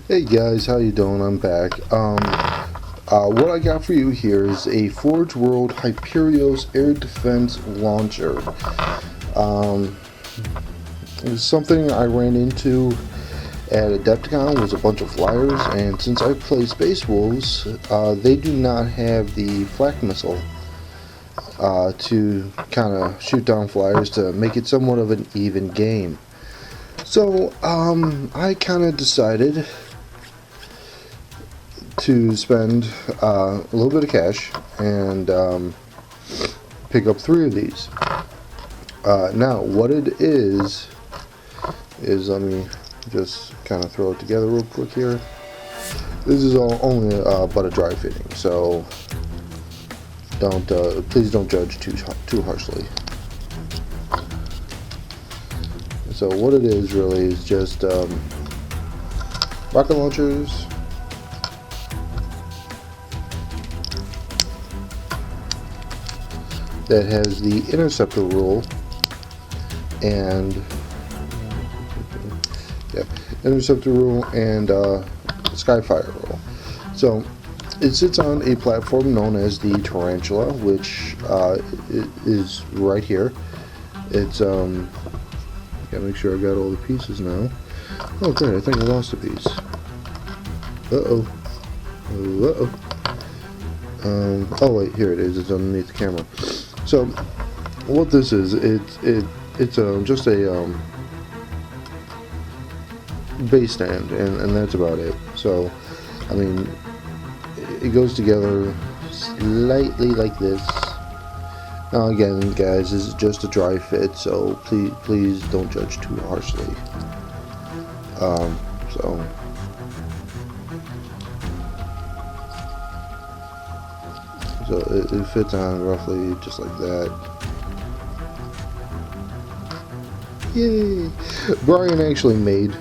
Hey guys, how you doing? I'm back. What I got for you here is a Forge World Hyperios air defense launcher. Um, it was something I ran into at Adepticon. Was a bunch of flyers, and since I play Space Wolves, they do not have the flak missile to kind of shoot down flyers to make it somewhat of an even game. So I kind of decided to spend a little bit of cash and pick up 3 of these. Now, what it is let me just kind of throw it together real quick here. This is only but a dry fitting, so please don't judge too harshly. So what it is really is just rocket launchers. That has the interceptor rule and interceptor rule and skyfire rule. So it sits on a platform known as the tarantula, which is right here. It's gotta make sure I got all the pieces now. Oh great, I think I lost a piece. Oh wait, here it is. It's underneath the camera. So, what this is, it's just a base stand, and that's about it. So, I mean, it goes together slightly like this. Now again, guys, this is just a dry fit, so please don't judge too harshly. So it fits on roughly just like that. Yay! Brian actually made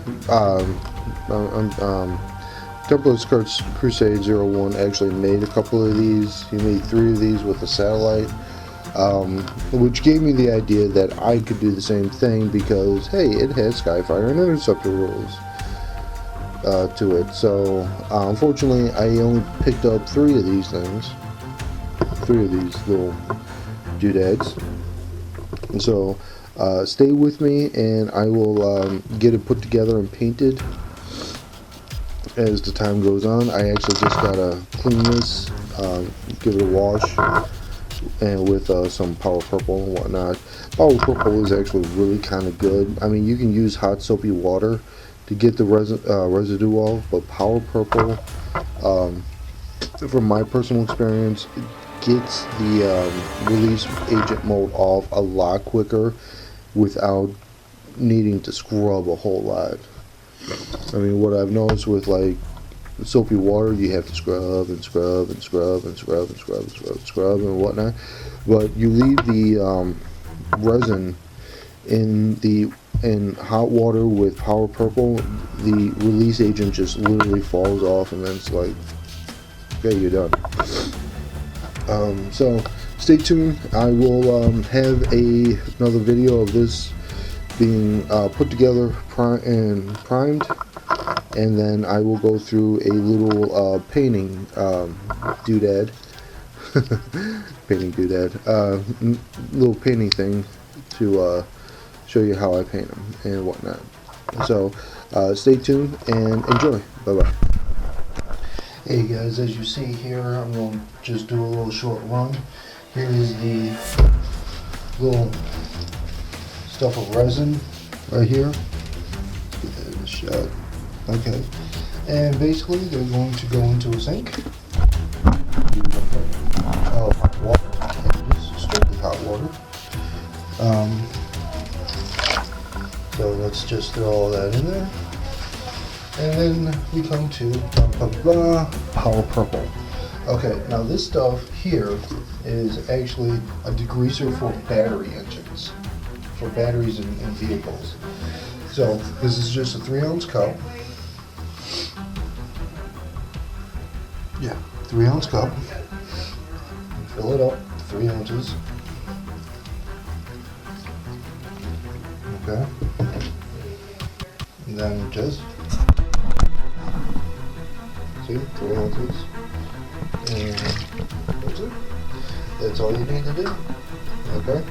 Templar's Crusade 01 actually made a couple of these. He made 3 of these with a satellite, which gave me the idea that I could do the same thing because hey, it has Skyfire and Interceptor rules to it. So unfortunately, I only picked up 3 of these things. 3 of these little doodads. And so stay with me and I will get it put together and painted as the time goes on. I actually just gotta clean this, give it a wash, and with some Power Purple and whatnot. Power Purple is actually really kind of good. I mean, you can use hot soapy water to get the residue off, but Power Purple, from my personal experience, gets the release agent mold off a lot quicker without needing to scrub a whole lot. I mean, what I've noticed with like soapy water, you have to scrub and scrub and scrub and scrub and scrub and scrub and scrub and whatnot, but you leave the resin in hot water with Power Purple, the release agent just literally falls off, and then it's like, okay, you're done. So stay tuned. I will have another video of this being put together and primed, and then I will go through a little painting doodad little painting thing to show you how I paint them and whatnot. So stay tuned and enjoy. Bye bye. Hey guys, as you see here, I'm going to just do a little short run. Here is the little stuff of resin right here. Let's get that in the shot. Okay. And basically, they're going to go into a sink. Hot water. Just strictly hot water. So let's just throw all that in there. And then we come to Power Purple. Okay, now this stuff here is actually a degreaser for battery engines, for batteries in vehicles. So this is just a 3-ounce cup. Yeah, 3-ounce cup. Fill it up, 3 ounces. Okay. And then just See, 3 ounces. And that's it. That's all you need to do. Okay.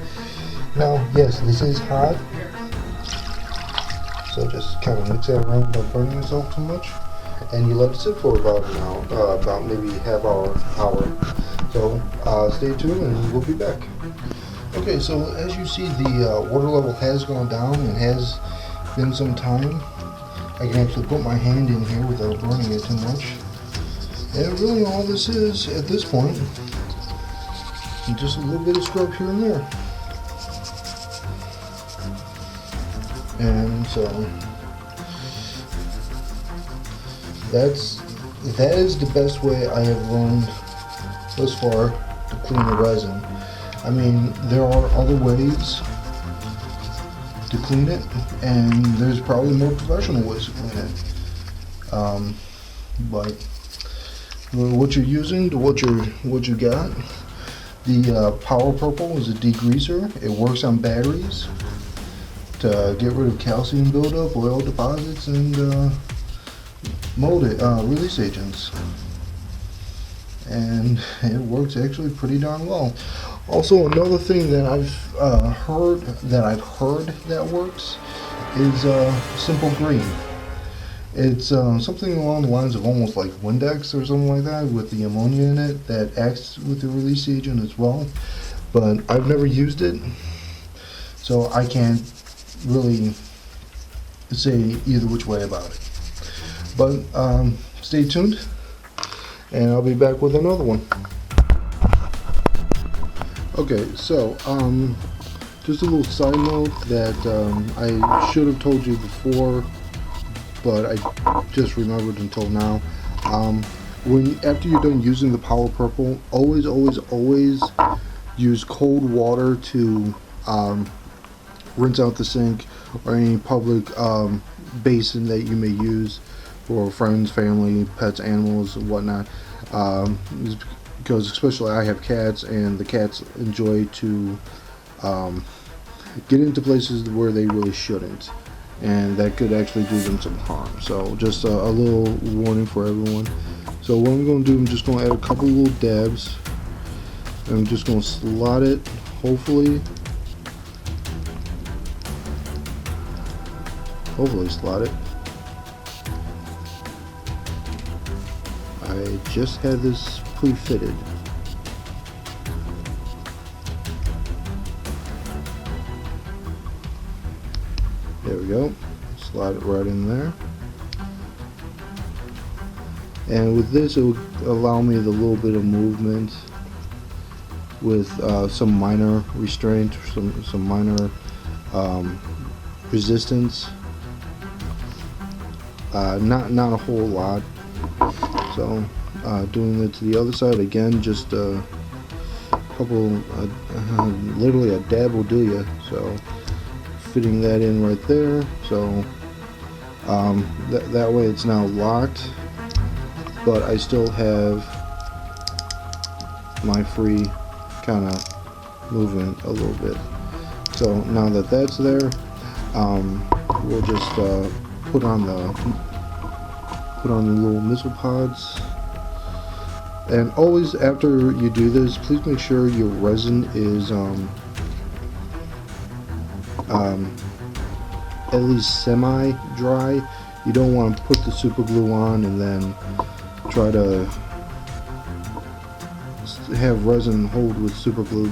Now, yes, this is hot. So just kind of mix that around without burning yourself too much. And you let it sit for about an hour, about maybe half hour. So stay tuned and we'll be back. Okay, so as you see, the water level has gone down and has been some time. I can actually put my hand in here without burning it too much. And really all this is, at this point, just a little bit of scrub here and there. And so, that is the best way I have learned thus far to clean the resin. I mean, there are other ways to clean it, and there's probably more professional ways to clean it. But what you're using to what you got, the Power Purple is a degreaser. It works on batteries to get rid of calcium buildup, oil deposits, and mold release agents. And it works actually pretty darn well. Also, another thing that I've heard that works is Simple Green. It's something along the lines of almost like Windex or something like that, with the ammonia in it that acts with the release agent as well. But I've never used it, so I can't really say either which way about it. But stay tuned, and I'll be back with another one. Okay, so just a little side note that I should have told you before, but I just remembered until now. After you're done using the Power Purple, always use cold water to rinse out the sink or any public basin that you may use for friends, family, pets, animals, and whatnot. Because especially I have cats, and the cats enjoy to get into places where they really shouldn't, and that could actually do them some harm. So just a little warning for everyone. So what I'm going to do, I'm just going to add a couple little dabs. I'm just going to slot it, hopefully slot it. I just had this pre-fitted. There we go. Slide it right in there. And with this, it will allow me the little bit of movement with some minor restraint, some minor resistance. Not a whole lot. So doing it to the other side again, just a couple, literally a dab will do you. So fitting that in right there. So that way it's now locked, but I still have my free kind of movement a little bit. So now that that's there, we'll just put on the little missile pods. And always after you do this, please make sure your resin is at least semi-dry. You don't want to put the super glue on and then try to have resin hold with super glue.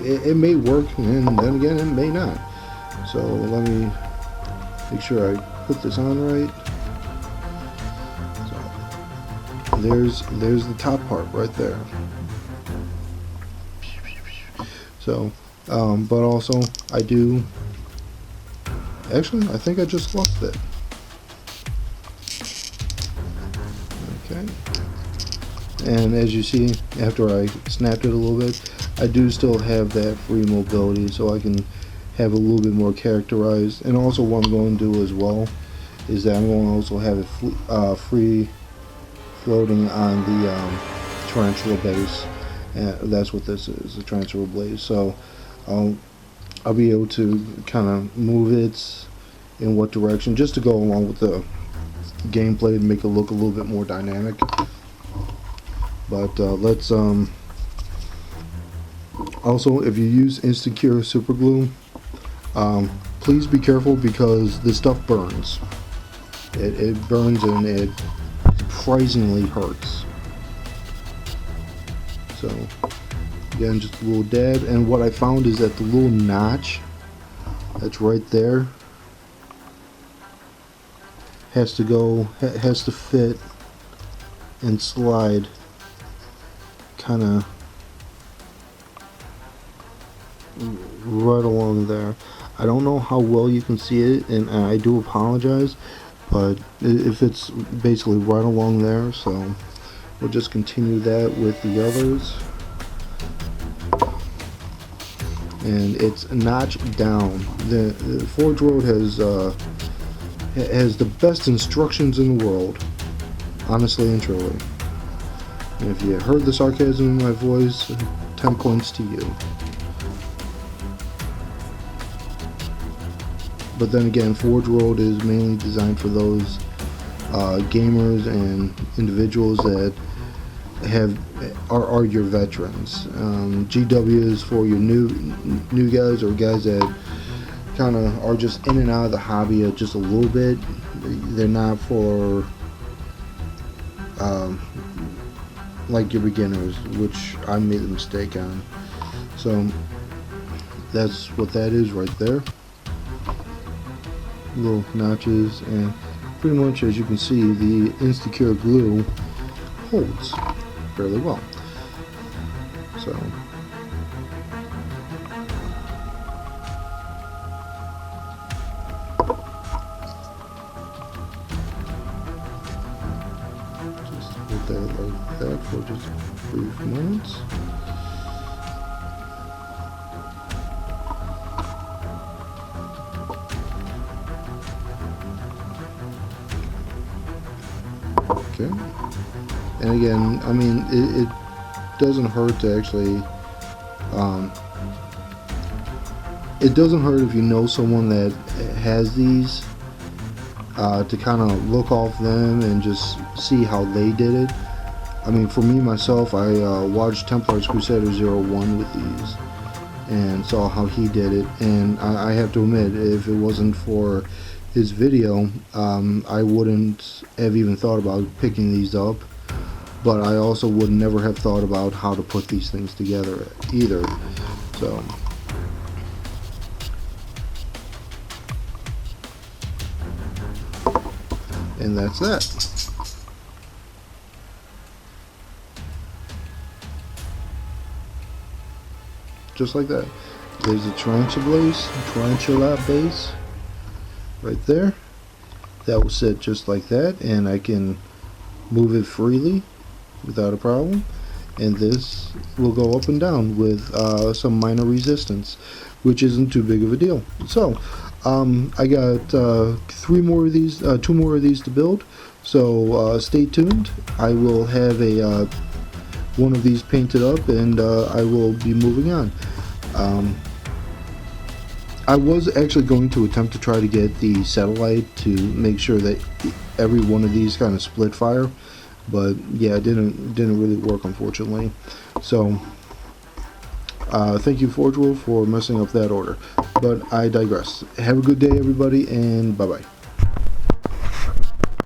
It may work, and then again it may not. So let me make sure I put this on right. So there's the top part right there. So but also I do actually, I think I just lost it. Okay. And as you see, after I snapped it a little bit, I do still have that free mobility, so I can have a little bit more characterized. And also what I'm going to do as well is that I'm going to also have it free floating on the tarantula base. And that's what this is, a tarantula blaze. So I'll be able to kind of move it in what direction, just to go along with gameplay to make it look a little bit more dynamic. But let's also, if you use Insecure super glue, please be careful because this stuff burns. It burns and it surprisingly hurts. So again, just a little dab, and what I found is that the little notch that's right there has to fit and slide kind of right along there. I don't know how well you can see it, and I do apologize, but if it's basically right along there, so we'll just continue that with the others. And it's notched down. The Forge Road has the best instructions in the world, honestly and truly. And if you heard the sarcasm in my voice, 10 points to you. But then again, Forge World is mainly designed for those gamers and individuals that are your veterans. GW is for your new guys, or guys that kind of are just in and out of the hobby just a little bit. They're not for like your beginners, which I made the mistake on. So that's what that is right there. Little notches, and pretty much, as you can see, the Insecure glue holds fairly well. So just hold that like that for just brief moments. Okay. And again, I mean, it doesn't hurt to actually, it doesn't hurt if you know someone that has these, to kind of look off them and just see how they did it. I mean, for me, myself, I watched Templars Crusader 01 with these and saw how he did it, and I have to admit, if it wasn't for his video, I wouldn't have even thought about picking these up, but I also would never have thought about how to put these things together either. So and that's that. Just like that. There's a tarantula base right there. That will sit just like that, and I can move it freely without a problem. And this will go up and down with some minor resistance, which isn't too big of a deal. So I got two more of these to build, so stay tuned. I will have a one of these painted up, and I will be moving on. I was actually going to attempt to try to get the satellite to make sure that every one of these kind of split fire, but yeah, it didn't really work, unfortunately. So thank you, Forge World, for messing up that order, but I digress. Have a good day, everybody, and bye bye.